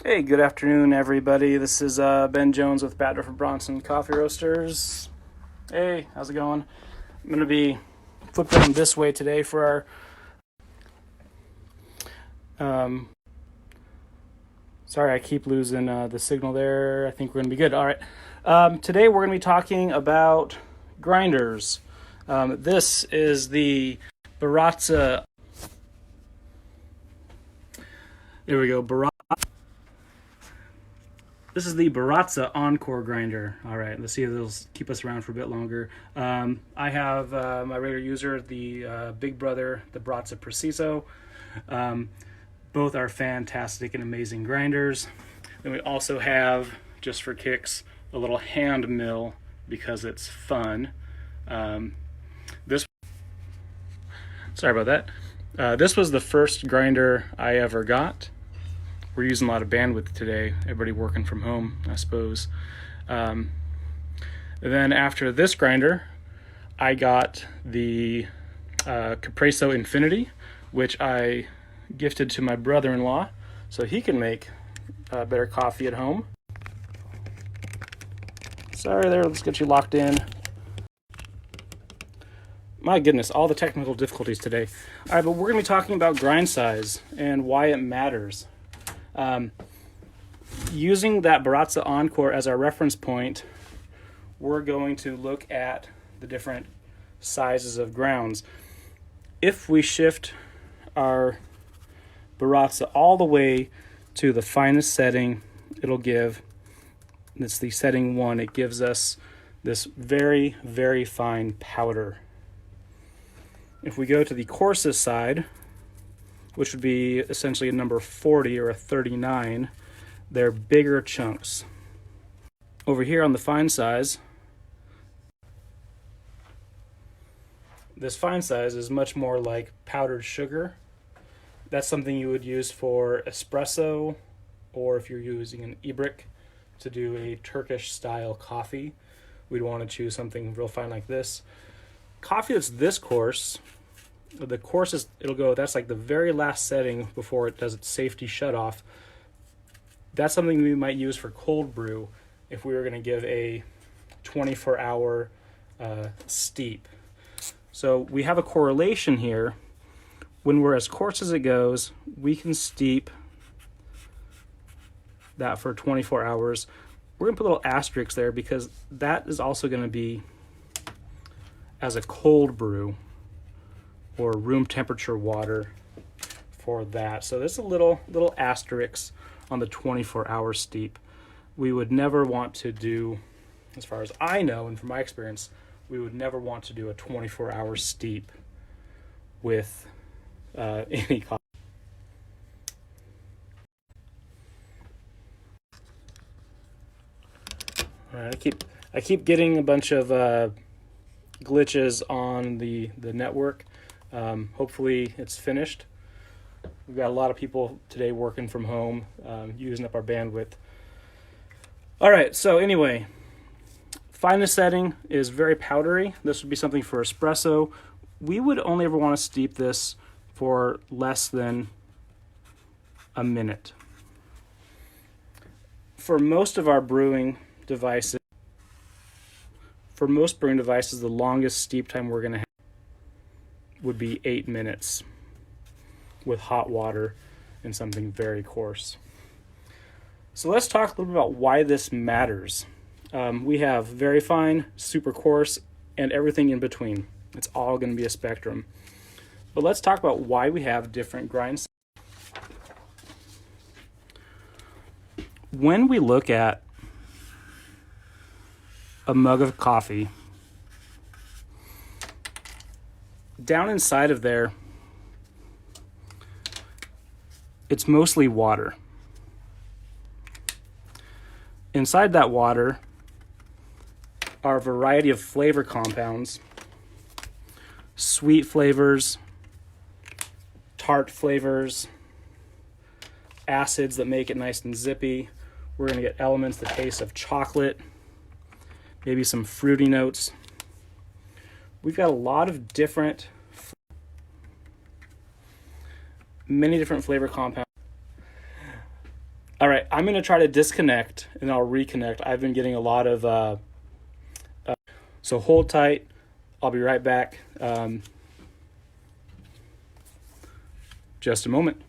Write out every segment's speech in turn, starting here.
Hey, good afternoon, everybody. This is Ben Jones with Badger for Bronson Coffee Roasters. Hey, how's it going? I'm going to be flipping this way today for our... sorry, I keep losing the signal there. I think we're going to be good. All right. Today we're going to be talking about grinders. This is the Baratza... There we go. This is the Baratza Encore grinder. All right, let's see if it'll keep us around for a bit longer. I have my regular user, the Big Brother, the Baratza Preciso. Both are fantastic and amazing grinders. Then we also have, just for kicks, a little hand mill because it's fun. Sorry about that. This was the first grinder I ever got. We're using a lot of bandwidth today. Everybody working from home, I suppose. Then after this grinder, I got the Capresso Infinity, which I gifted to my brother-in-law so he can make better coffee at home. Sorry there, let's get you locked in. My goodness, all the technical difficulties today. All right, but we're going to be talking about grind size and why it matters. Using that Baratza Encore as our reference point, we're going to look at the different sizes of grounds. If we shift our Baratza all the way to the finest setting, it's the setting 1, it gives us this very, very fine powder. If we go to the coarsest side, which would be essentially a number 40 or a 39, they're bigger chunks. Over here on the fine size, this fine size is much more like powdered sugar. That's something you would use for espresso, or if you're using an Ibrick to do a Turkish style coffee, we'd want to choose something real fine like this. Coffee that's this coarse, the coarsest it'll go, that's like the very last setting before it does its safety shut off. That's something we might use for cold brew if we were going to give a 24-hour steep. So we have a correlation here. When we're as coarse as it goes, we can steep that for 24 hours. We're going to put little asterisks there because that is also going to be as a cold brew or room temperature water for that. So there's a little asterisk on the 24-hour steep. We would never want to do, as far as I know and from my experience, we would never want to do a 24-hour steep with any coffee. All right, I keep getting a bunch of glitches on the network. Hopefully it's finished. We've got a lot of people today working from home, using up our bandwidth. All right, so anyway, finest setting is very powdery. This would be something for espresso. We would only ever want to steep this for less than a minute. For most of our brewing devices, the longest steep time we're going to have would be 8 minutes with hot water and something very coarse. So let's talk a little bit about why this matters. We have very fine, super coarse, and everything in between. It's all going to be a spectrum. But let's talk about why we have different grinds. When we look at a mug of coffee, down inside of there, it's mostly water. Inside that water are a variety of flavor compounds, sweet flavors, tart flavors, acids that make it nice and zippy. We're going to get elements that taste of chocolate, maybe some fruity notes. We've got a lot of many different flavor compounds. All right, I'm going to try to disconnect and I'll reconnect. I've been getting a lot of, so hold tight. I'll be right back. Just a moment.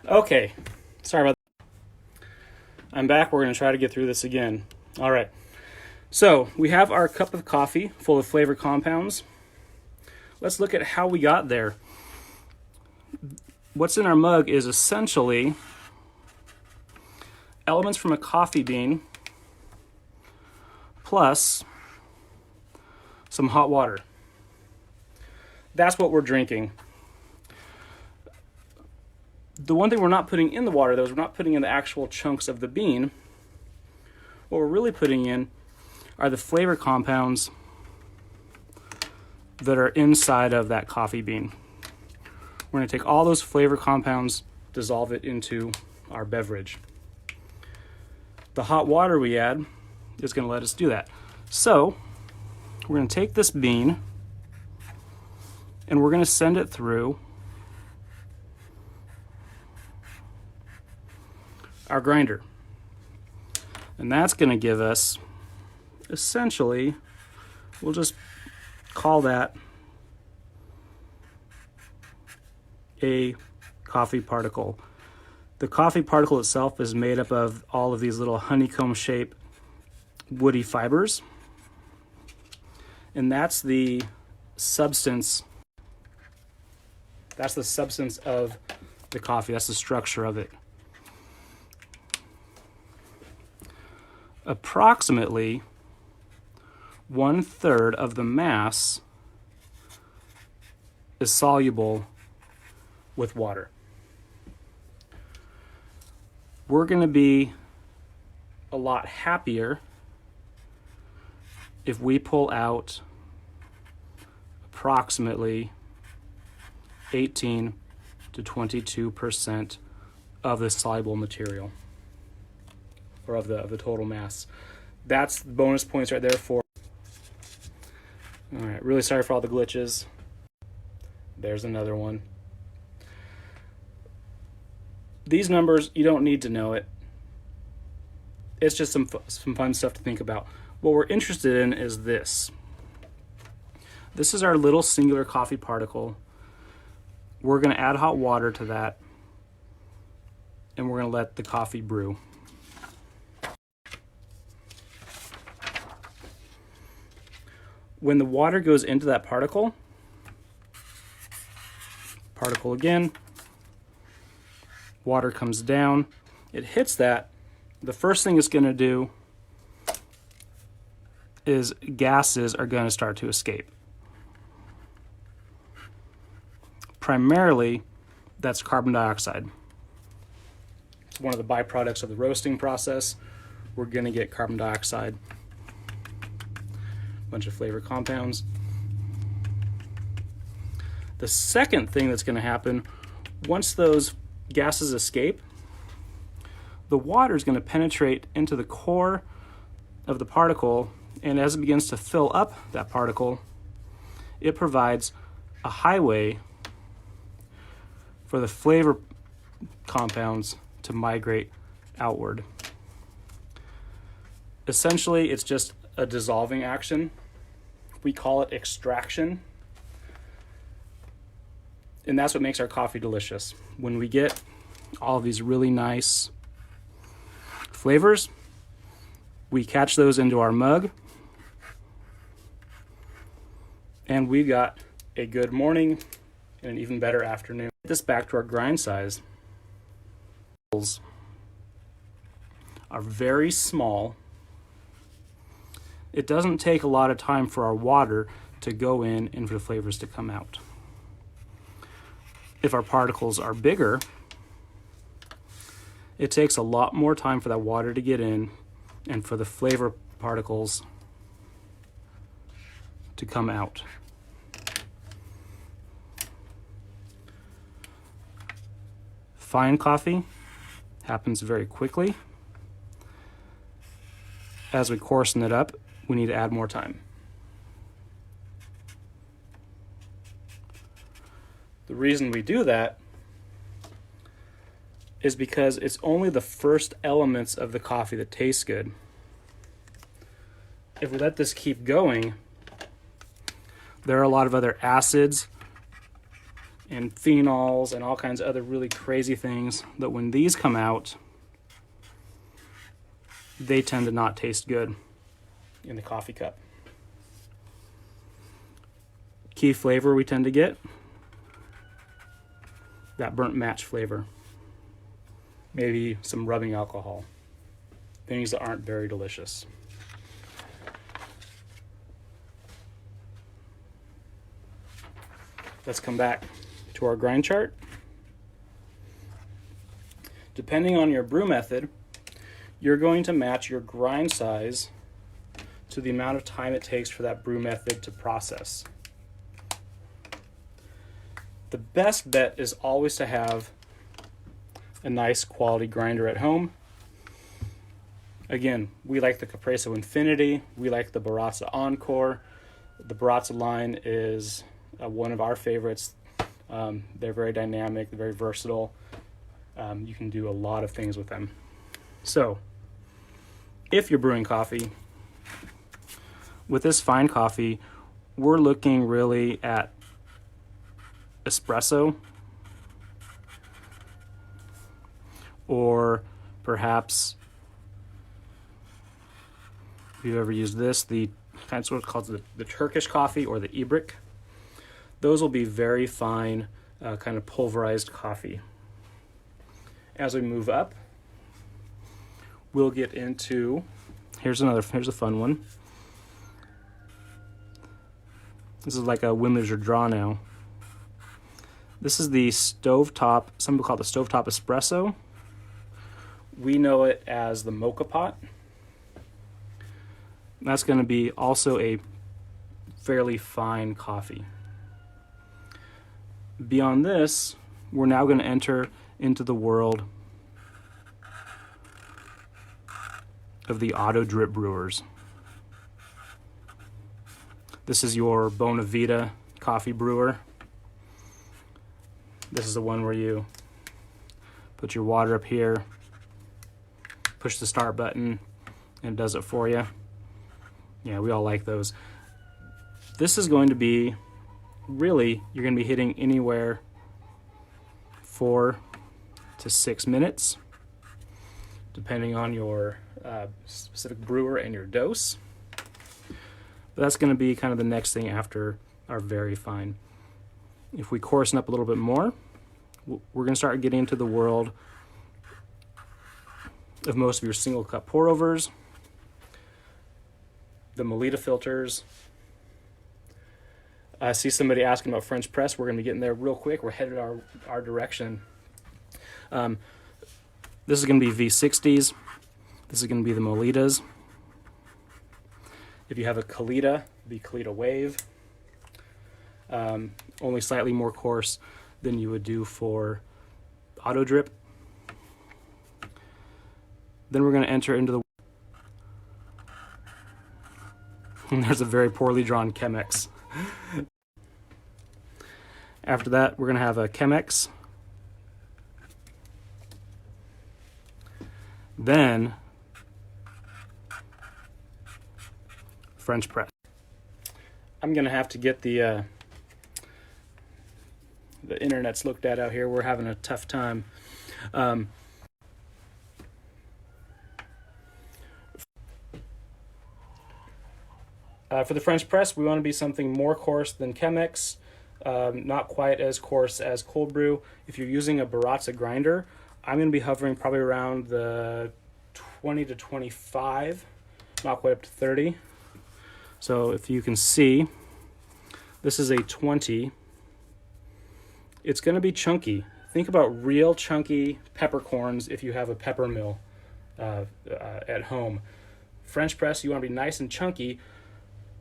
Okay, sorry about that. I'm back. We're going to try to get through this again. All right. So we have our cup of coffee full of flavor compounds. Let's look at how we got there. What's in our mug is essentially elements from a coffee bean plus some hot water. That's what we're drinking. The one thing we're not putting in the water, though, is we're not putting in the actual chunks of the bean. What we're really putting in are the flavor compounds that are inside of that coffee bean. We're going to take all those flavor compounds, dissolve it into our beverage. The hot water we add is going to let us do that. So we're going to take this bean and we're going to send it through our grinder. And that's going to give us, essentially, we'll just call that a coffee particle. The coffee particle itself is made up of all of these little honeycomb-shaped woody fibers. And that's the substance. That's the substance of the coffee. That's the structure of it. Approximately 1/3 of the mass is soluble with water. We're going to be a lot happier if we pull out approximately 18 to 22% of the soluble material, or of the total mass. That's bonus points right there for. All right, really sorry for all the glitches. There's another one. These numbers, you don't need to know it. It's just some fun stuff to think about. What we're interested in is this. This is our little singular coffee particle. We're going to add hot water to that, and we're going to let the coffee brew. When the water goes into that particle again, water comes down, it hits that, the first thing it's going to do is gases are going to start to escape. Primarily, that's carbon dioxide. It's one of the byproducts of the roasting process. We're going to get carbon dioxide. Bunch of flavor compounds. The second thing that's going to happen, once those gases escape, the water is going to penetrate into the core of the particle, and as it begins to fill up that particle, it provides a highway for the flavor compounds to migrate outward. Essentially, it's just a dissolving action. We call it extraction. And that's what makes our coffee delicious. When we get all of these really nice flavors, we catch those into our mug, and we got a good morning and an even better afternoon. Get this back to our grind size. Are very small, it doesn't take a lot of time for our water to go in and for the flavors to come out. If our particles are bigger, it takes a lot more time for that water to get in and for the flavor particles to come out. Fine coffee happens very quickly. As we coarsen it up, we need to add more time. The reason we do that is because it's only the first elements of the coffee that taste good. If we let this keep going, there are a lot of other acids and phenols and all kinds of other really crazy things that when these come out, they tend to not taste good in the coffee cup. Key flavor we tend to get, that burnt match flavor. Maybe some rubbing alcohol. Things that aren't very delicious. Let's come back to our grind chart. Depending on your brew method, you're going to match your grind size to the amount of time it takes for that brew method to process. The best bet is always to have a nice quality grinder at home. Again, we like the Capresso Infinity. We like the Baratza Encore. The Baratza line is one of our favorites. They're very dynamic, they're very versatile. You can do a lot of things with them. So, if you're brewing coffee, with this fine coffee, we're looking really at espresso, or perhaps, if you've ever used this, the kind of what's called the Turkish coffee or the Ibrik. Those will be very fine, kind of pulverized coffee. As we move up, we'll get into, here's a fun one. This is like a Wimlinger Draw now. This is the stovetop, some people call it the stovetop espresso. We know it as the mocha pot. That's going to be also a fairly fine coffee. Beyond this, we're now going to enter into the world of the auto drip brewers. This is your Bonavita coffee brewer. This is the one where you put your water up here, push the start button, and it does it for you. Yeah, we all like those. This is going to be, really, you're going to be hitting anywhere 4 to 6 minutes, depending on your specific brewer and your dose. But that's going to be kind of the next thing after our very fine. If we coarsen up a little bit more, we're going to start getting into the world of most of your single cup pour overs, the Melita filters. I see somebody asking about French press. We're going to be getting there real quick. We're headed our direction. This is going to be V60s. This is going to be the Melitas. If you have a Kalita, the Kalita Wave. Only slightly more coarse than you would do for auto drip. Then we're going to enter into the and there's a very poorly drawn Chemex. After that, we're going to have a Chemex. Then French press. I'm going to have to get the internet's looked at out here. We're having a tough time. For the French press, we want to be something more coarse than Chemex, not quite as coarse as cold brew. If you're using a Baratza grinder, I'm going to be hovering probably around the 20 to 25, not quite up to 30. So if you can see, this is a 20. It's going to be chunky. Think about real chunky peppercorns if you have a pepper mill at home. French press, you want to be nice and chunky,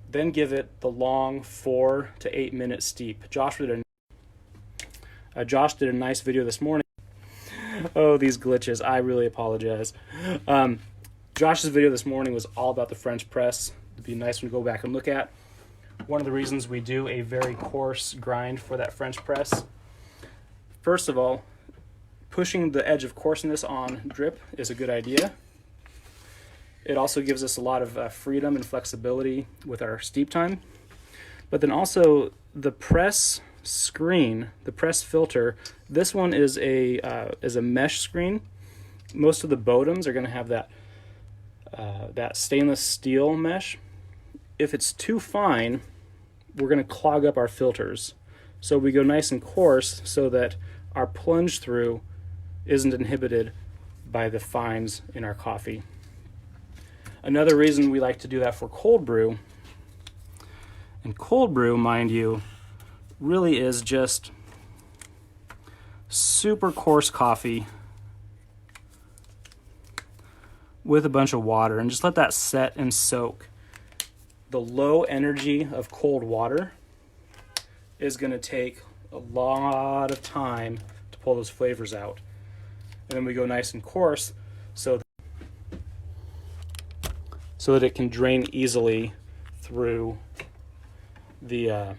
then give it the long 4 to 8 minute steep. Josh did a nice video this morning. Oh, these glitches. I really apologize. Josh's video this morning was all about the French press. It'd be a nice one to go back and look at. One of the reasons we do a very coarse grind for that French press, first of all, pushing the edge of coarseness on drip is a good idea. It also gives us a lot of freedom and flexibility with our steep time. But then also the press screen, the press filter, this one is a mesh screen. Most of the Bodems are going to have that stainless steel mesh. If it's too fine, we're going to clog up our filters. So we go nice and coarse so that our plunge through isn't inhibited by the fines in our coffee. Another reason we like to do that for cold brew, and cold brew, mind you, really is just super coarse coffee with a bunch of water, and just let that set and soak. The low energy of cold water is going to take a lot of time to pull those flavors out. And then we go nice and coarse so that it can drain easily through the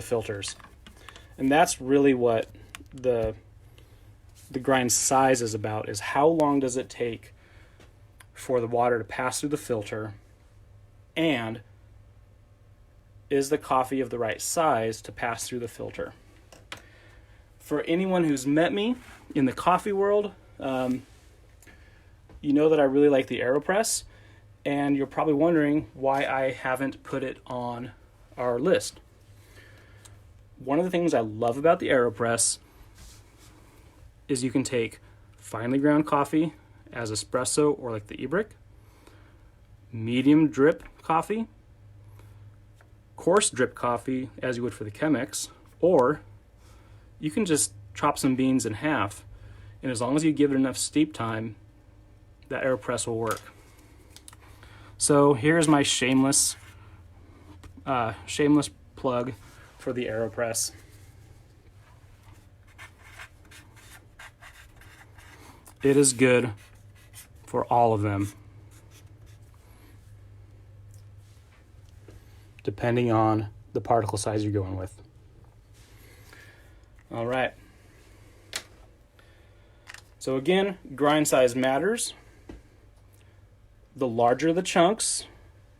filters. And that's really what the grind size is about, is how long does it take for the water to pass through the filter, and is the coffee of the right size to pass through the filter. For anyone who's met me in the coffee world, you know that I really like the AeroPress, and you're probably wondering why I haven't put it on our list. One of the things I love about the AeroPress is you can take finely ground coffee as espresso or like the Ebrick, medium drip coffee, coarse drip coffee as you would for the Chemex, or you can just chop some beans in half, and as long as you give it enough steep time, that AeroPress will work. So here's my shameless plug for the AeroPress. It is good for all of them, depending on the particle size you're going with. All right. So again, grind size matters. The larger the chunks,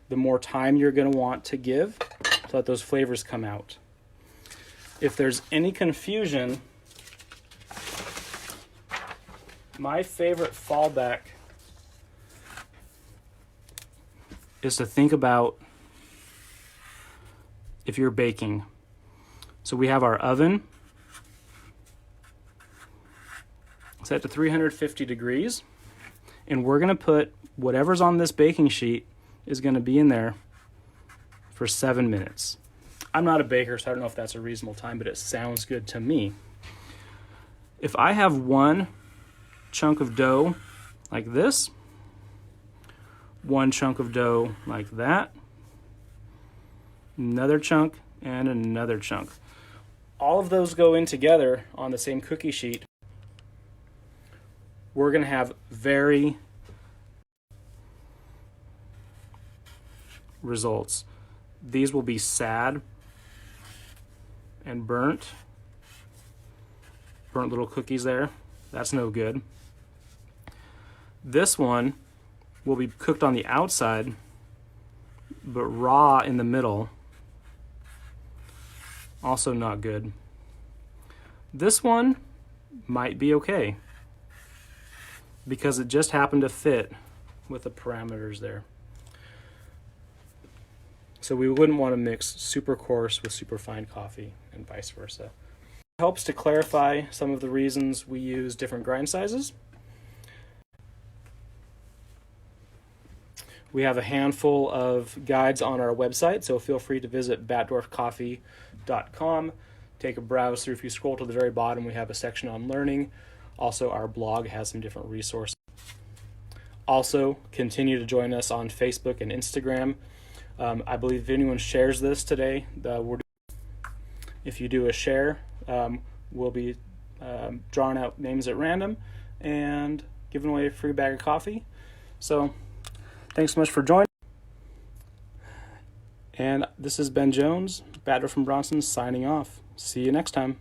the more time you're going to want to give to let those flavors come out. If there's any confusion, my favorite fallback is to think about if you're baking. So we have our oven set to 350 degrees, and we're going to put whatever's on this baking sheet is going to be in there for 7 minutes. I'm not a baker, so I don't know if that's a reasonable time, but it sounds good to me. If I have one chunk of dough like this, one chunk of dough like that, another chunk, and another chunk. All of those go in together on the same cookie sheet. We're going to have very results. These will be sad and burnt little cookies there. That's no good. This one will be cooked on the outside but raw in the middle. Also not good. This one might be okay because it just happened to fit with the parameters there. So we wouldn't want to mix super coarse with super fine coffee and vice versa. It helps to clarify some of the reasons we use different grind sizes. We have a handful of guides on our website, so feel free to visit batdorfcoffee.com. Take a browse through. If you scroll to the very bottom, we have a section on learning. Also, our blog has some different resources. Also, continue to join us on Facebook and Instagram. I believe if anyone shares this today, if you do a share, we'll be drawing out names at random and giving away a free bag of coffee. So, thanks so much for joining. And this is Ben Jones, Batter from Bronson, signing off. See you next time.